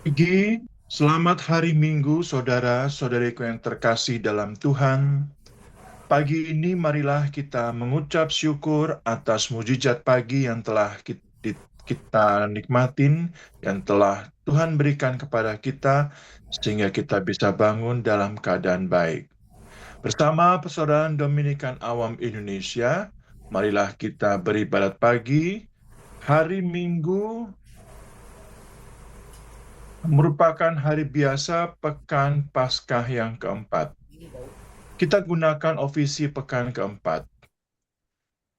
Pagi, selamat hari Minggu, saudara-saudariku yang terkasih dalam Tuhan. Pagi ini marilah kita mengucap syukur atas mujizat pagi yang telah kita nikmatin, yang telah Tuhan berikan kepada kita, sehingga kita bisa bangun dalam keadaan baik. Bersama Persaudaraan Dominikan Awam Indonesia, marilah kita beribadat pagi, hari Minggu merupakan hari biasa Pekan Paskah yang keempat. Kita gunakan ofisi pekan keempat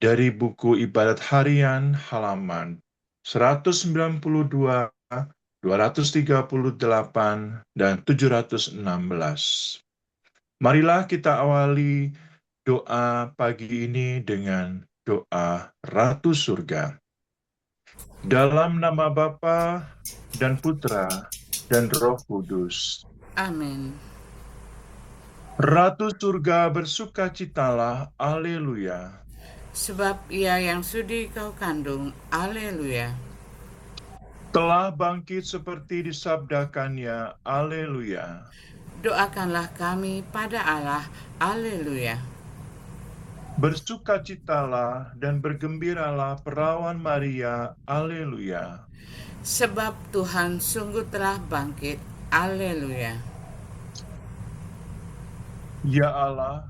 dari buku ibadat harian halaman 192, 238, dan 716. Marilah kita awali doa pagi ini dengan doa Ratu Surga. Dalam nama Bapa dan Putra dan Roh Kudus. Amin. Ratu surga bersukacitalah, haleluya. Sebab ia yang sudi kau kandung, haleluya. Telah bangkit seperti disabdakannya, haleluya. Doakanlah kami pada Allah, haleluya. Bersukacitalah dan bergembiralah perawan Maria, haleluya. Sebab Tuhan sungguh telah bangkit, haleluya. Ya Allah,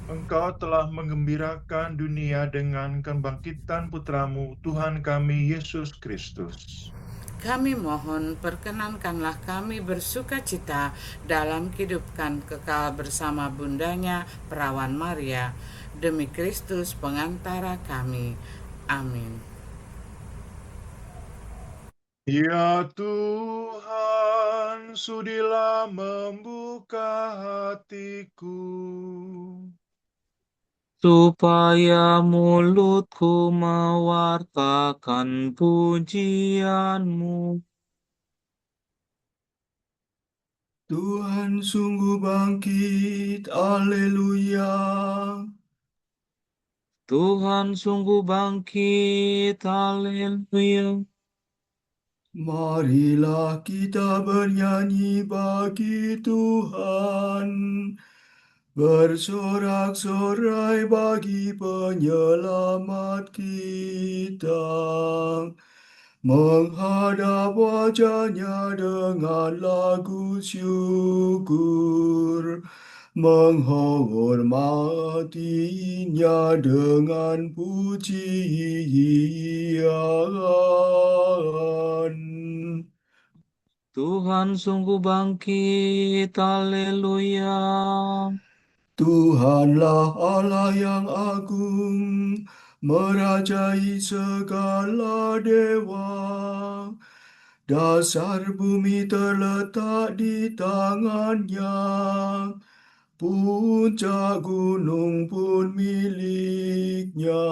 Engkau telah menggembirakan dunia dengan kebangkitan putramu, Tuhan kami Yesus Kristus. Kami mohon perkenankanlah kami bersuka cita dalam kehidupan kekal bersama bundanya perawan Maria, demi Kristus pengantara kami. Amin. Ya Tuhan, sudilah membuka hatiku, supaya mulutku mewartakan pujian-Mu. Tuhan sungguh bangkit, haleluya. Tuhan sungguh bangkit, haleluya. Marilah kita bernyanyi bagi Tuhan, bersorak-sorai bagi penyelamat kita, menghadap wajahnya dengan lagu syukur, menghormatinya dengan pujian. Tuhan sungguh bangkit, haleluya. Tuhanlah Allah yang agung, merajai segala dewa. Dasar bumi terletak di tangannya, puncak gunung pun miliknya.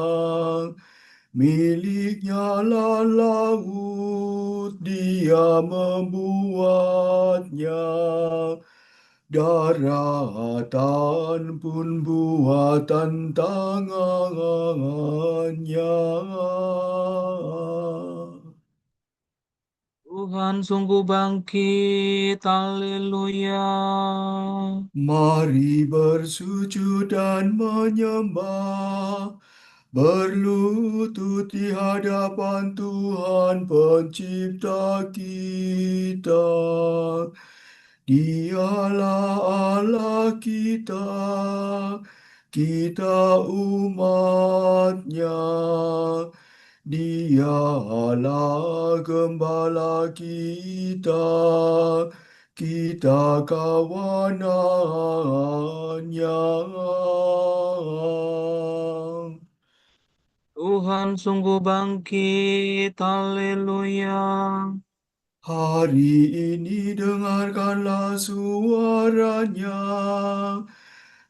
Miliknya lah laut, dia membuatnya. Daratan pun buatan tangannya. Tuhan sungguh bangkit, haleluya. Mari bersujud dan menyembah, berlutut di hadapan Tuhan Pencipta kita. Dialah Allah kita, kita umatnya. Dialah gembala kita, kita kawanannya. Tuhan sungguh bangkit, haleluya. Hari ini dengarkanlah suaranya.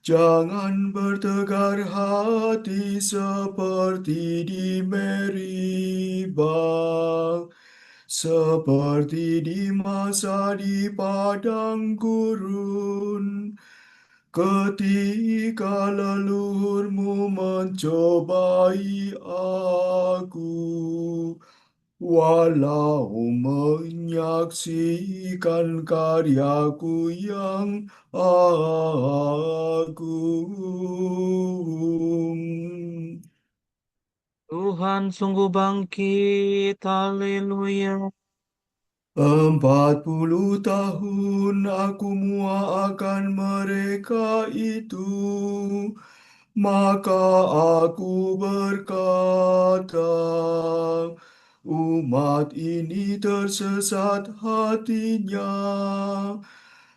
Jangan bertegar hati seperti di Meribah, seperti di masa di padang gurun, ketika leluhurmu mencobai aku. walau menyaksikan karyaku yang agung. Tuhan sungguh bangkit, haleluya. 40 tahun aku muakan mereka itu, maka aku berkata, umat ini tersesat hatinya.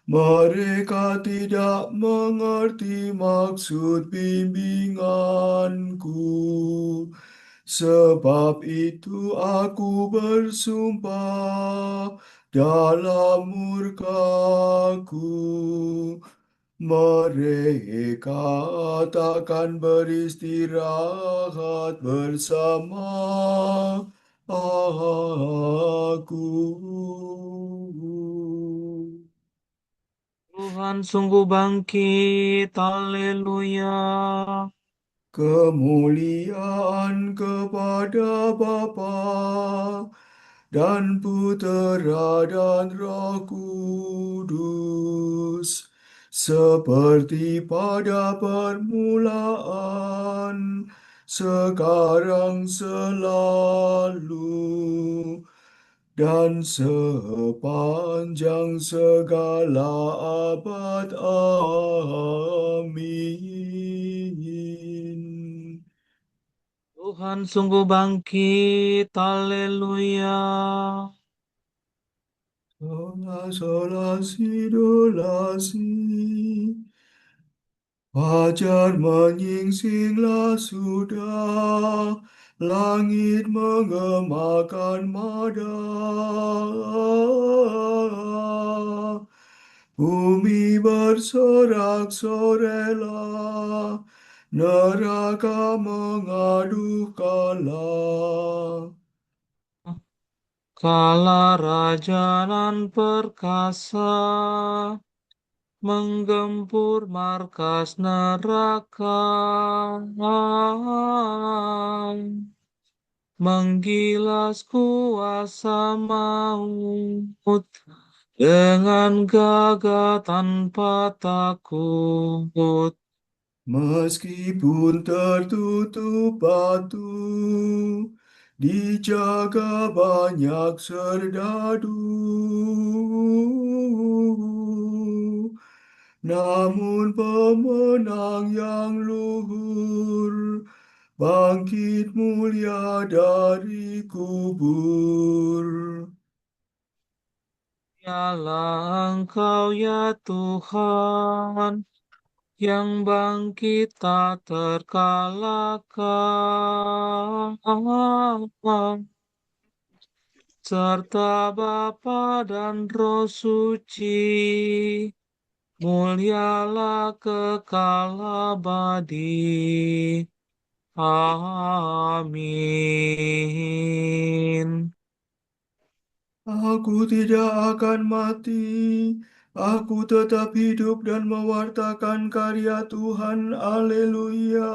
Mereka tidak mengerti maksud bimbinganku. Sebab itu aku bersumpah dalam murkaku, mereka takkan beristirahat bersama aku. Tuhan sungguh bangkit, haleluya. Kemuliaan kepada Bapa dan Putera dan Roh Kudus, seperti pada permulaan, sekarang selalu, dan sepanjang segala abad. Amin. Tuhan sungguh bangkit, haleluya. Sola, sola, si, do, la, si. Fajar menyingsinglah sudah, langit menggemakan mada. Bumi bersorak-sorelah, neraka mengaduh kalah. Kala raja nan perkasa menggempur markas neraka, menggilas kuasa maut dengan gagah tanpa takut. Meskipun tertutup batu, dijaga banyak serdadu. Namun pemenang yang luhur bangkit mulia dari kubur. Dialah Engkau ya Tuhan, yang bangkit tak terkalahkan, serta Bapa dan Roh Suci, mulialah kekal abadi. Amin. Aku tidak akan mati, aku tetap hidup dan mewartakan karya Tuhan. Haleluya.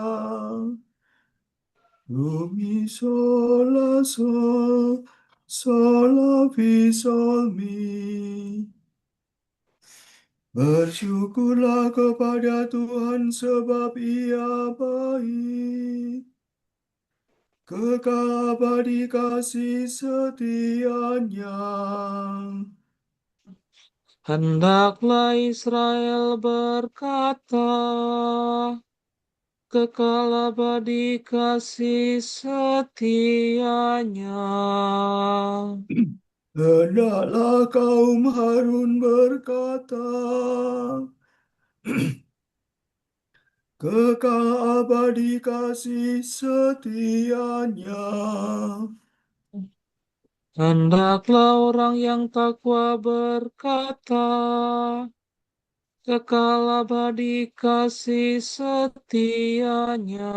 Do, mi, sol, la, sol, sol, la, fi, sol, mi. Bersyukurlah kepada Tuhan sebab Ia baik. Kekal abadi kasih setianya. Hendaklah Israel berkata, kekal abadi kasih setianya. Hendaklah kaum Harun berkata, kekal abadi kasih setianya. Hendaklah orang yang takwa berkata, kekal abadi kasih setianya.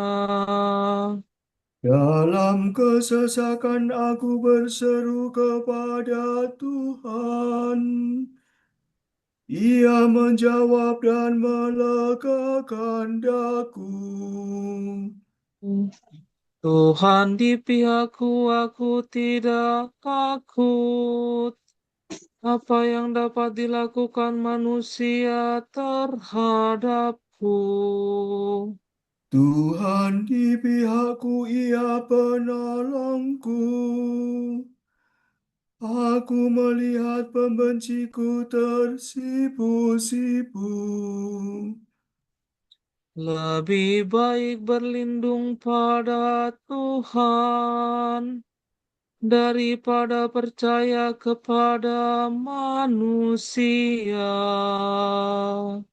Dalam kesesakan aku berseru kepada Tuhan. Ia menjawab dan melegakan daku. Tuhan di pihakku, aku tidak takut. Apa yang dapat dilakukan manusia terhadapku? Tuhan di pihakku, Ia penolongku. Aku melihat pembenciku tersipu-sipu. Lebih baik berlindung pada Tuhan daripada percaya kepada manusia.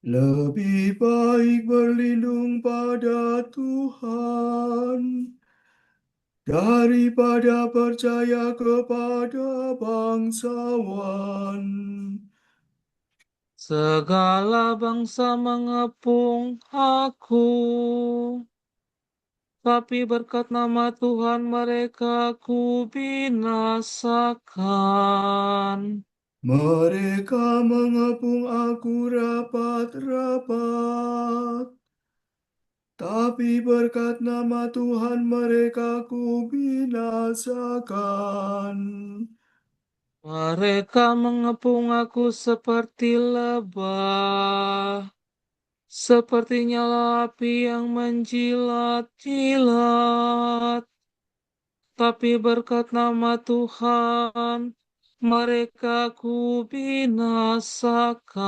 Lebih baik berlindung pada Tuhan daripada percaya kepada bangsawan. Segala bangsa mengepung aku, tapi berkat nama Tuhan mereka ku binasakan. Mereka mengepung aku rapat-rapat, tapi berkat nama Tuhan mereka ku binasakan. Mereka mengepung aku seperti lebah, seperti nyala api yang menjilat-jilat. Tapi berkat nama Tuhan, mereka ku binasakan.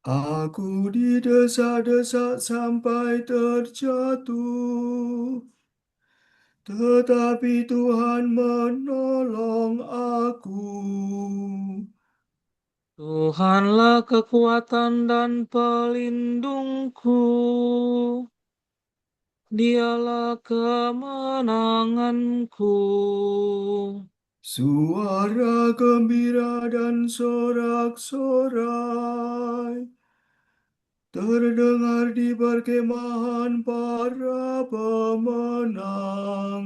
Aku didesak-desak sampai terjatuh, tetapi Tuhan menolong aku. Tuhanlah kekuatan dan pelindungku. Dialah kemenanganku. Suara gembira dan sorak-sorai terdengar di perkemahan para pemenang.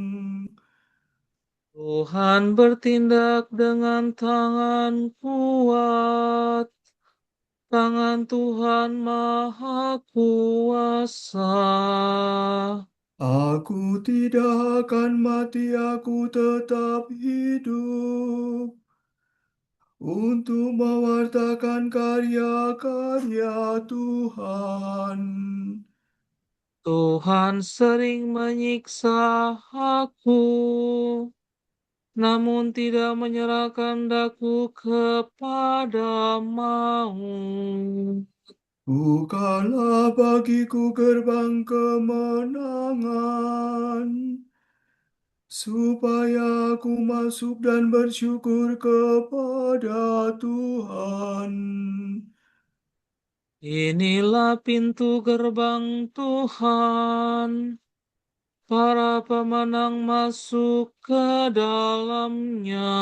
Tuhan bertindak dengan tangan kuat. Tangan Tuhan Maha Kuasa. Aku tidak akan mati, aku tetap hidup untuk mewartakan karya-karya Tuhan. Tuhan sering menyiksa aku, namun tidak menyerahkan daku kepada maut. Bukalah bagiku gerbang kemenangan, supaya aku masuk dan bersyukur kepada Tuhan. Inilah pintu gerbang Tuhan. Para pemenang masuk ke dalamnya.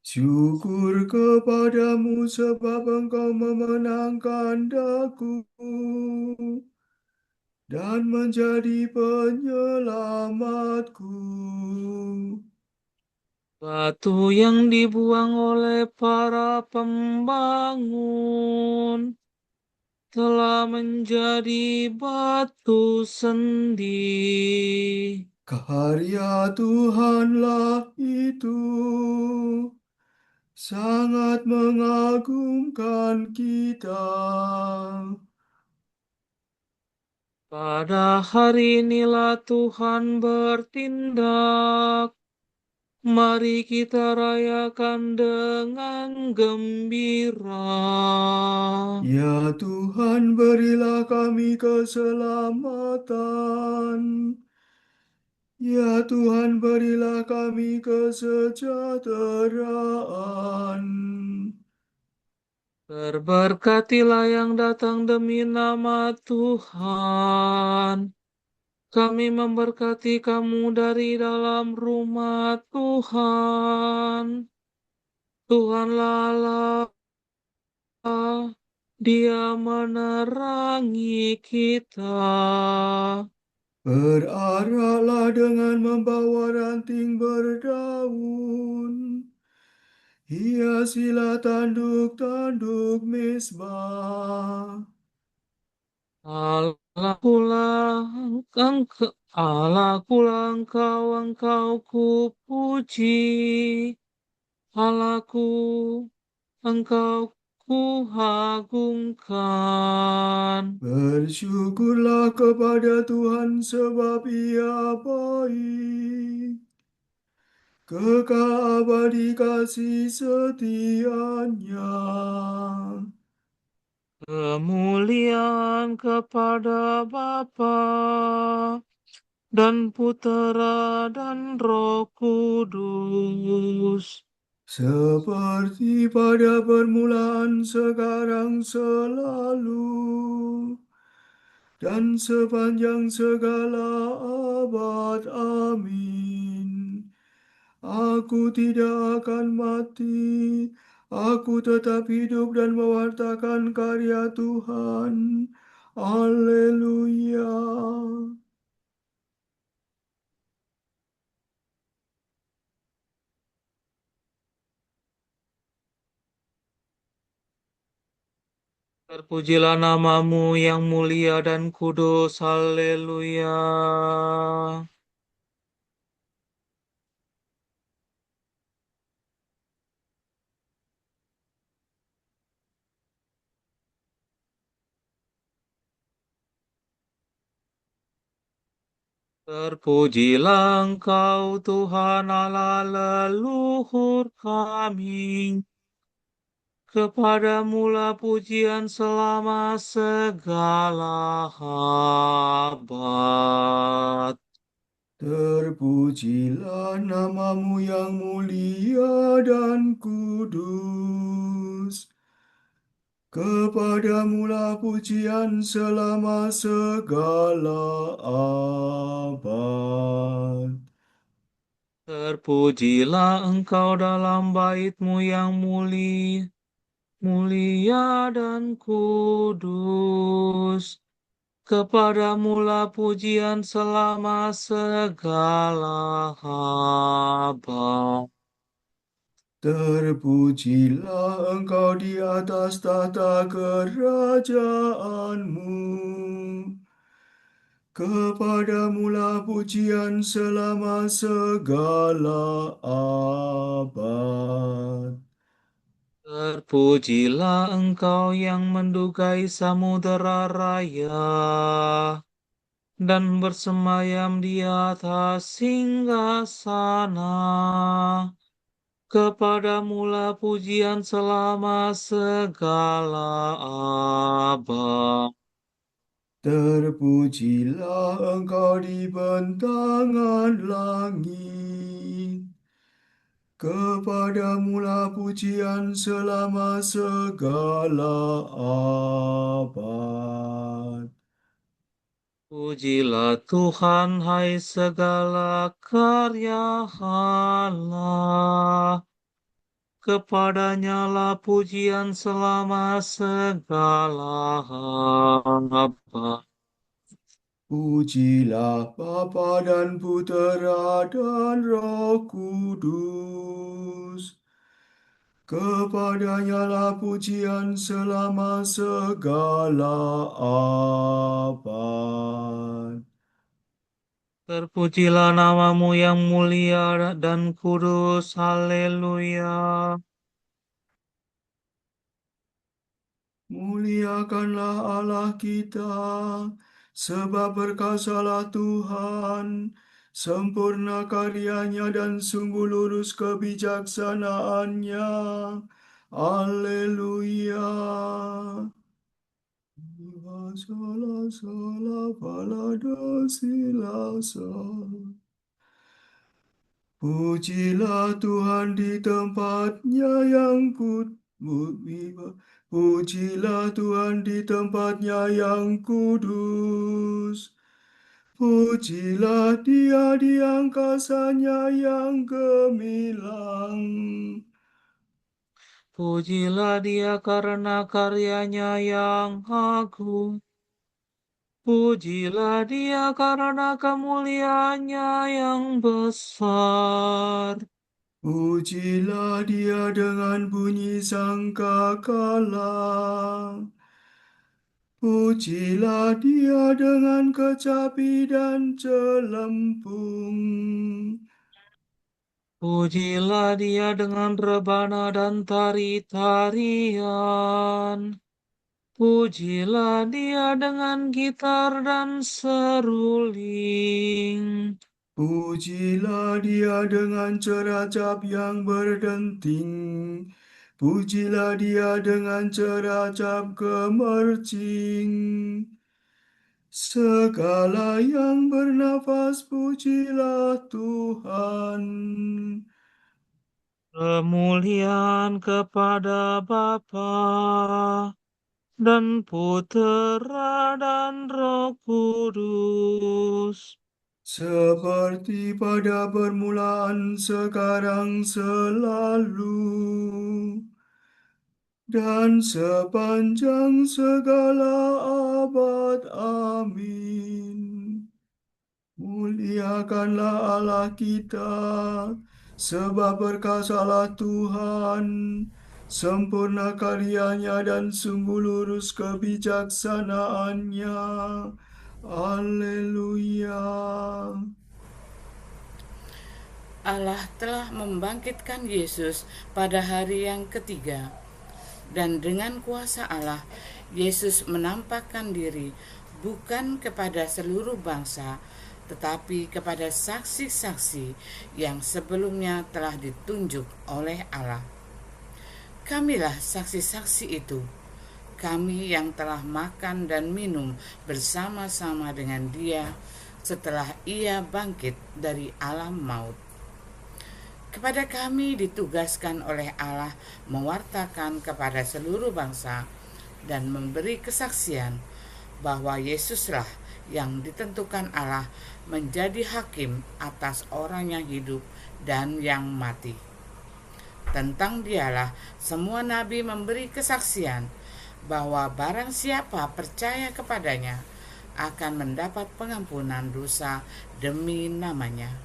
Syukur kepadamu sebab engkau memenangkan daku dan menjadi penyelamatku. Batu yang dibuang oleh para pembangun telah menjadi batu sendi. Karya Tuhanlah itu sangat mengagumkan kita. Pada hari inilah Tuhan bertindak. Mari kita rayakan dengan gembira. Ya Tuhan, berilah kami keselamatan. Ya Tuhan, berilah kami kesejahteraan. Berberkatilah yang datang demi nama Tuhan. Kami memberkati kamu dari dalam rumah Tuhan. Tuhanlah Allah, Dia menerangi kita. Beraraklah dengan membawa ranting berdaun. Hiasilah tanduk-tanduk mesbah. Alakulah engkau, Alakulah engkau ku puji. Allahku, engkau ku agungkan. Bersyukurlah kepada Tuhan sebab Ia baik. Kekal abadi kasih setianya. Kemuliaan kepada Bapa dan Putera dan Roh Kudus. Seperti pada permulaan, sekarang, selalu, dan sepanjang segala abad. Amin. Aku tidak akan mati, aku tetap hidup dan mewartakan karya Tuhan. Haleluya. Terpujilah namamu yang mulia dan kudus. Haleluya. Terpujilah engkau Tuhan Allah leluhur kami. Kepadamulah pujian selama segala abad. Terpujilah namamu yang mulia dan kudus. Kepadamulah pujian selama segala abad. Terpujilah engkau dalam bait-Mu yang mulia dan kudus. Kepadamulah pujian selama segala abad. Terpujilah engkau di atas tahta kerajaanmu. Kepadamulah pujian selama segala abad. Terpujilah engkau yang mendugai samudera raya dan bersemayam di atas singgasana. Kepadamulah pujian selama segala abad. Terpujilah engkau di bentangan langit. Kepadamulah pujian selama segala abad. Pujilah Tuhan, hai segala karya Allah. Kepadanya lah pujian selama segala abad. Pujilah Bapa dan Putera dan Roh Kudus. Kepadanya lah pujian selama segala abad. Terpujilah namamu yang mulia dan kudus. Haleluya. Muliakanlah Allah kita, sebab berkasalah Tuhan, sempurna karyanya dan sungguh lurus kebijaksanaannya. Haleluya. Sola, sola, fala, do, si, la, sol. Pujilah Tuhan di tempatnya yang Pujilah Tuhan di tempatnya yang kudus. Pujilah Dia di angkasanya yang gemilang. Pujilah dia karena karyanya yang agung. Pujilah dia karena kemuliaannya yang besar. Pujilah Dia dengan bunyi sangkakala. Pujilah Dia dengan kecapi dan celempung. Pujilah Dia dengan rebana dan tari-tarian. Pujilah Dia dengan gitar dan seruling. Pujilah Dia dengan ceracap yang berdenting. Pujilah Dia dengan ceracap gemercing. Segala yang bernafas, pujilah Tuhan. Kemuliaan kepada Bapa dan Putera dan Roh Kudus. Seperti pada permulaan, sekarang, selalu, dan sepanjang segala abad. Amin. Muliakanlah Allah kita, sebab berkasalah Tuhan, sempurna karyanya dan sungguh lurus kebijaksanaannya. Haleluya. Allah telah membangkitkan Yesus pada hari yang ketiga, dan dengan kuasa Allah, Yesus menampakkan diri bukan kepada seluruh bangsa, tetapi kepada saksi-saksi yang sebelumnya telah ditunjuk oleh Allah. Kamilah saksi-saksi itu, kami yang telah makan dan minum bersama-sama dengan Dia setelah Ia bangkit dari alam maut. Kepada kami ditugaskan oleh Allah mewartakan kepada seluruh bangsa dan memberi kesaksian bahwa Yesuslah yang ditentukan Allah menjadi hakim atas orang yang hidup dan yang mati. Tentang Dialah semua nabi memberi kesaksian bahwa barang siapa percaya kepadanya akan mendapat pengampunan dosa demi namanya.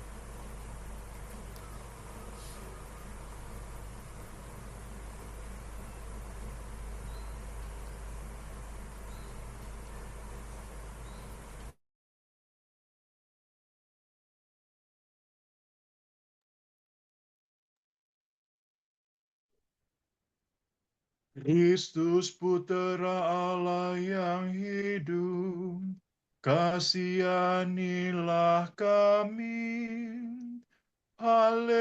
Kristus Putera Allah yang hidup, kasihanilah kami. Haleluya,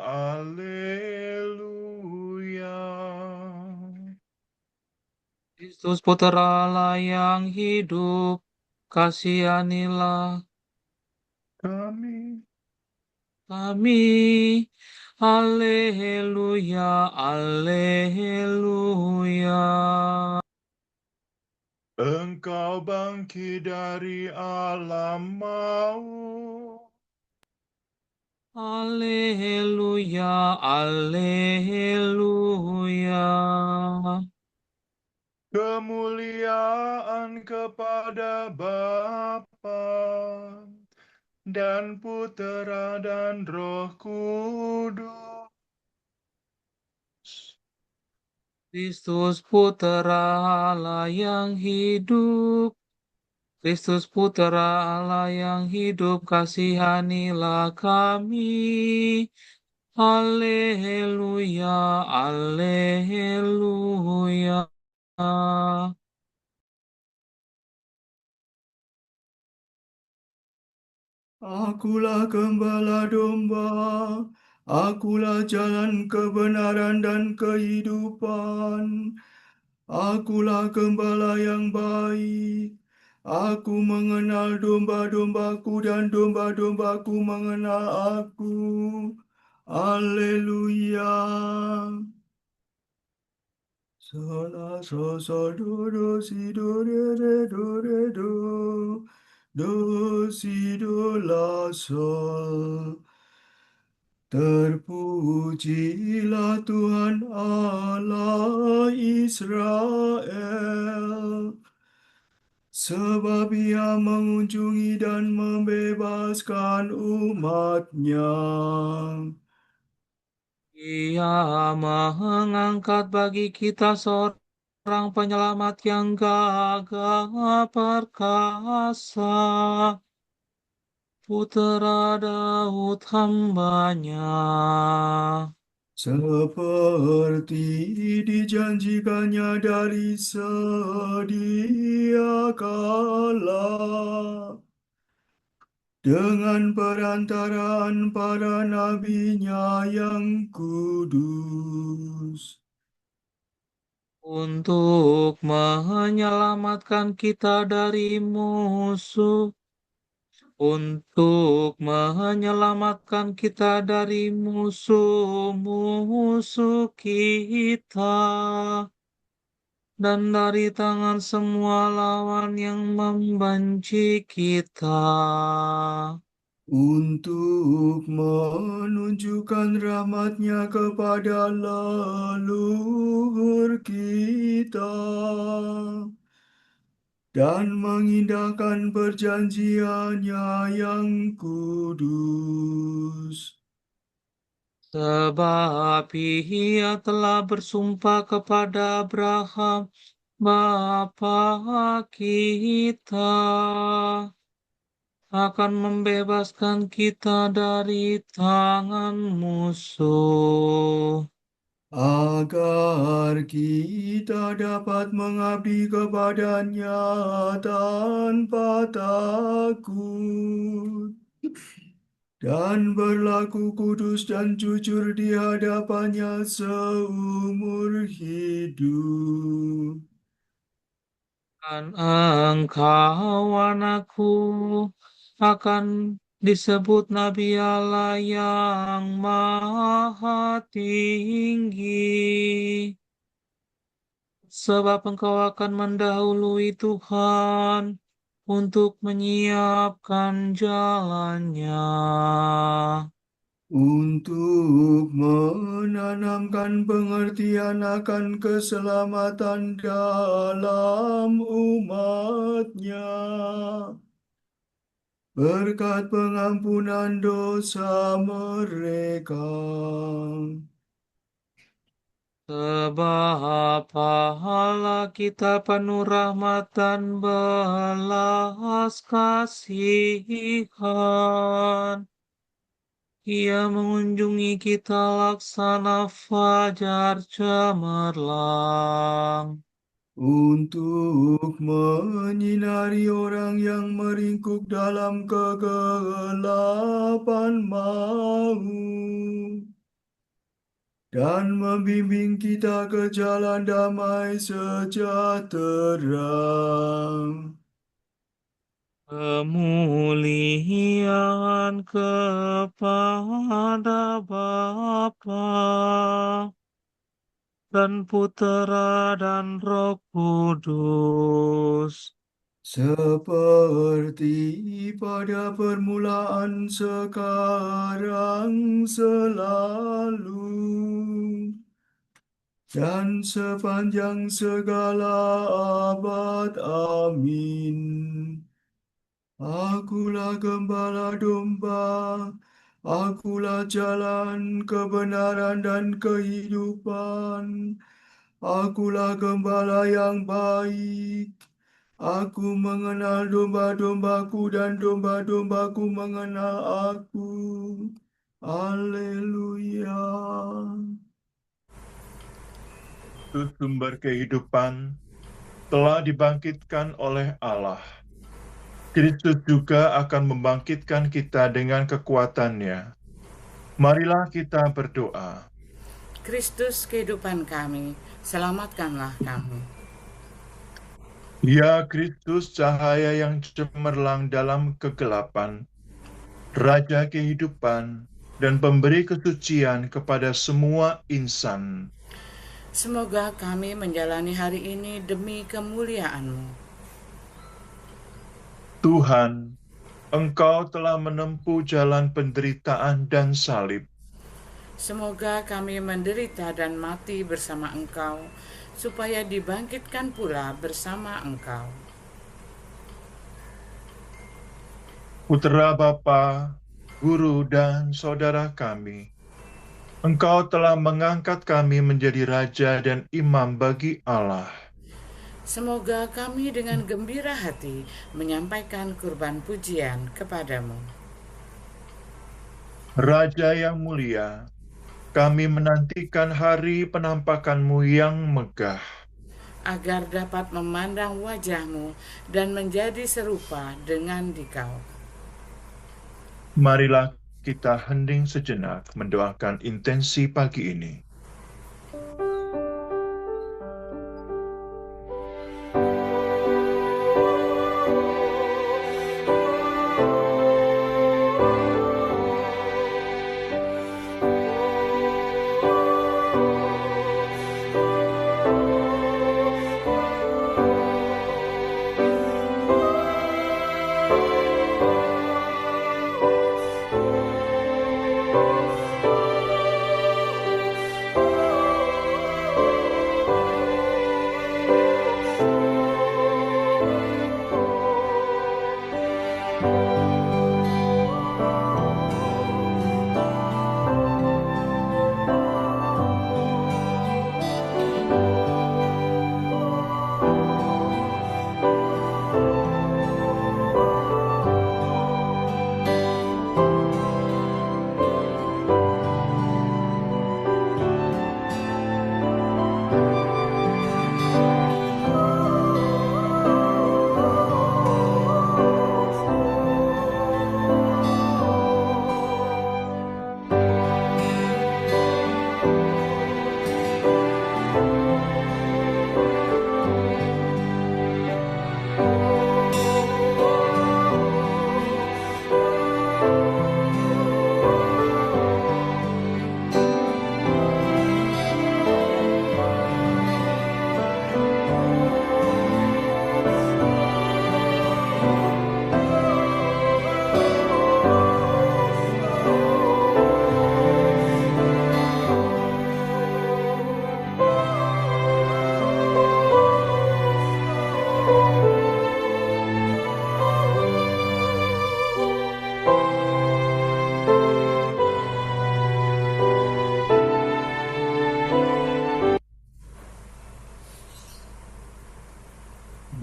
haleluya. Kristus Putera Allah yang hidup, kasihanilah Kami kami. Haleluya, haleluya. Engkau bangkit dari alam maut. Haleluya, haleluya. Kemuliaan kepada Bapa dan Putera dan Roh Kudus. Kristus Putera Allah yang hidup. Kristus Putera Allah yang hidup, kasihanilah kami. Haleluya, haleluya. Akulah gembala domba, akulah jalan kebenaran dan kehidupan. Akulah gembala yang baik. Aku mengenal domba-dombaku dan domba-dombaku mengenal aku. Haleluya. Sola sol sol do si do re do re do si do la sol. Terpujilah Tuhan Allah Israel, sebab Ia mengunjungi dan membebaskan umat-Nya. Ia mengangkat bagi kita seorang Seorang penyelamat yang gagah perkasa, Putera Daud hambanya. Seperti dijanjikannya dari sedia kala, dengan perantaraan para nabinya yang kudus. Untuk menyelamatkan kita dari musuh, untuk menyelamatkan kita dari musuh-musuh kita, dan dari tangan semua lawan yang membenci kita. Untuk menunjukkan rahmat-Nya kepada leluhur kita, dan mengindahkan perjanjian-Nya yang kudus. Sebab Ia telah bersumpah kepada Abraham, bapa kita, akan membebaskan kita dari tangan musuh, Agar kita dapat mengabdi kepada-Nya tanpa takut, dan berlaku kudus dan jujur di hadapan-Nya seumur hidup. dan engkau anakku akan disebut Nabi Allah yang Maha Tinggi. Sebab engkau akan mendahului Tuhan untuk menyiapkan jalannya. Untuk menanamkan pengertian akan keselamatan dalam umat-Nya, berkat pengampunan dosa mereka. Sebab Allah kita penuh rahmat dan belas kasihan. Ia mengunjungi kita laksana fajar cemerlang. Untuk menyinari orang yang meringkuk dalam kegelapan maut, dan membimbing kita ke jalan damai sejahtera. Kemuliaan kepada Bapa dan Putera dan Roh Kudus, Seperti pada permulaan, sekarang, selalu, dan sepanjang segala abad. Amin. Akulah gembala domba, akulah jalan, kebenaran, dan kehidupan. Akulah gembala yang baik. Aku mengenal domba-dombaku, dan domba-dombaku mengenal aku. Haleluya. Itu sumber kehidupan telah dibangkitkan oleh Allah. Kristus juga akan membangkitkan kita dengan kekuatan-Nya. Marilah kita berdoa. Kristus kehidupan kami, selamatkanlah kami. Ya Kristus, cahaya yang cemerlang dalam kegelapan, Raja kehidupan, dan pemberi kesucian kepada semua insan. Semoga kami menjalani hari ini demi kemuliaan-Mu. Tuhan, Engkau telah menempuh jalan penderitaan dan salib. Semoga kami menderita dan mati bersama Engkau, supaya dibangkitkan pula bersama Engkau. Putra Bapa, Guru, dan Saudara kami, Engkau telah mengangkat kami menjadi Raja dan Imam bagi Allah. Semoga kami dengan gembira hati menyampaikan kurban pujian kepadamu. Raja yang mulia, kami menantikan hari penampakan-Mu yang megah. Agar dapat memandang wajah-Mu dan menjadi serupa dengan Dikau. Marilah kita hening sejenak mendoakan intensi pagi ini.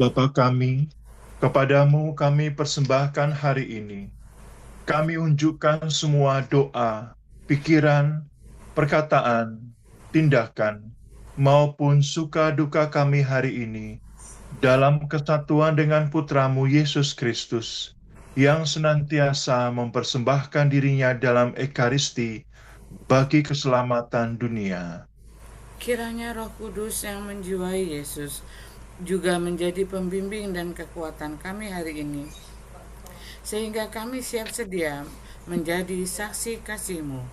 Bapa kami, kepadamu kami persembahkan hari ini. Kami unjukkan semua doa, pikiran, perkataan, tindakan, maupun suka duka kami hari ini dalam kesatuan dengan Putramu Yesus Kristus, yang senantiasa mempersembahkan dirinya dalam Ekaristi bagi keselamatan dunia. Kiranya Roh Kudus yang menjiwai Yesus juga menjadi pembimbing dan kekuatan kami hari ini, sehingga kami siap sedia menjadi saksi kasih-Mu.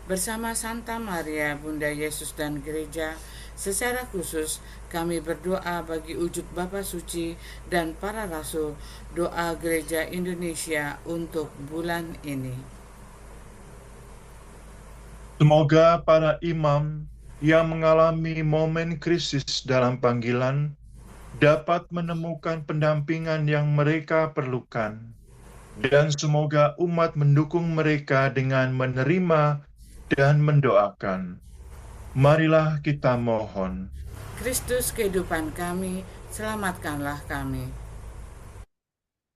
Bersama Santa Maria, Bunda Yesus dan Gereja, secara khusus kami berdoa bagi wujud Bapa Suci dan para rasul, doa Gereja Indonesia untuk bulan ini. Semoga para imam yang mengalami momen krisis dalam panggilan dapat menemukan pendampingan yang mereka perlukan, dan semoga umat mendukung mereka dengan menerima dan mendoakan. Marilah kita mohon. Kristus kehidupan kami, selamatkanlah kami.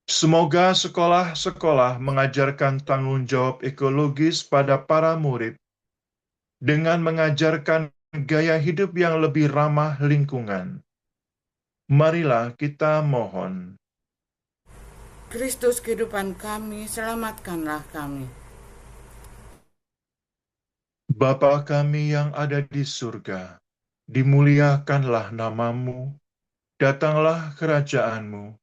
Semoga sekolah-sekolah mengajarkan tanggung jawab ekologis pada para murid dengan mengajarkan gaya hidup yang lebih ramah lingkungan. Marilah kita mohon. Kristus kehidupan kami, selamatkanlah kami. Bapa kami yang ada di surga, dimuliakanlah nama-Mu, datanglah kerajaan-Mu,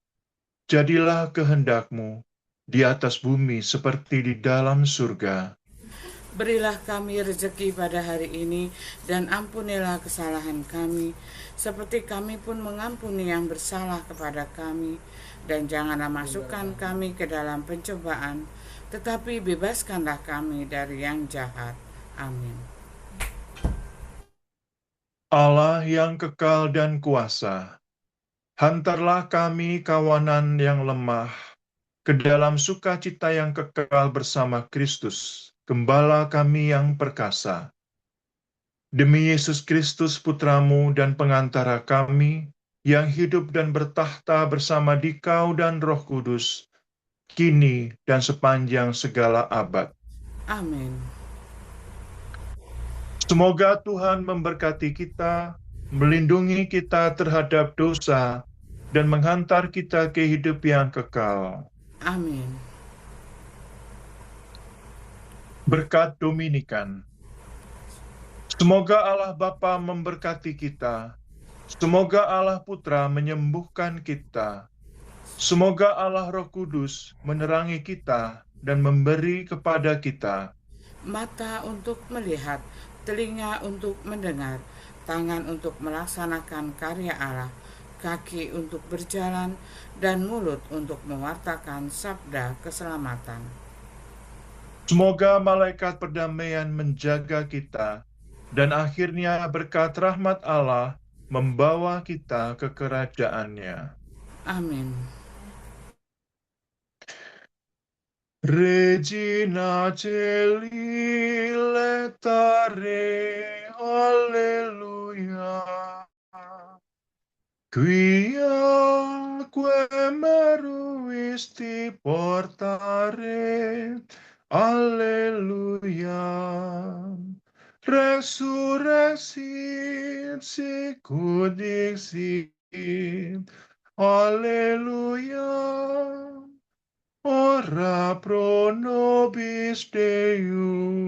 jadilah kehendak-Mu di atas bumi seperti di dalam surga. Berilah kami rezeki pada hari ini, dan ampunilah kesalahan kami, seperti kami pun mengampuni yang bersalah kepada kami. Dan janganlah masukkan kami ke dalam pencobaan, tetapi bebaskanlah kami dari yang jahat. Amin. Allah yang kekal dan kuasa, hantarlah kami kawanan yang lemah ke dalam sukacita yang kekal bersama Kristus, Gembala kami yang perkasa. Demi Yesus Kristus Putramu dan pengantara kami, yang hidup dan bertahta bersama Dikau dan Roh Kudus, kini dan sepanjang segala abad. Amin. Semoga Tuhan memberkati kita, melindungi kita terhadap dosa, dan menghantar kita ke hidup yang kekal. Amin. Berkat Dominikan. Semoga Allah Bapa memberkati kita. Semoga Allah Putra menyembuhkan kita. Semoga Allah Roh Kudus menerangi kita dan memberi kepada kita Mata untuk melihat, telinga untuk mendengar, tangan untuk melaksanakan karya Allah, kaki untuk berjalan, dan mulut untuk mewartakan sabda keselamatan. Semoga malaikat perdamaian menjaga kita, dan akhirnya berkat rahmat Allah membawa kita ke kerajaannya. Amin. Regina Celi letare, alleluia. Quiaque meruisti portare, alleluia. Resurrexit sicut dixit, alleluia. Ora pro nobis Deus.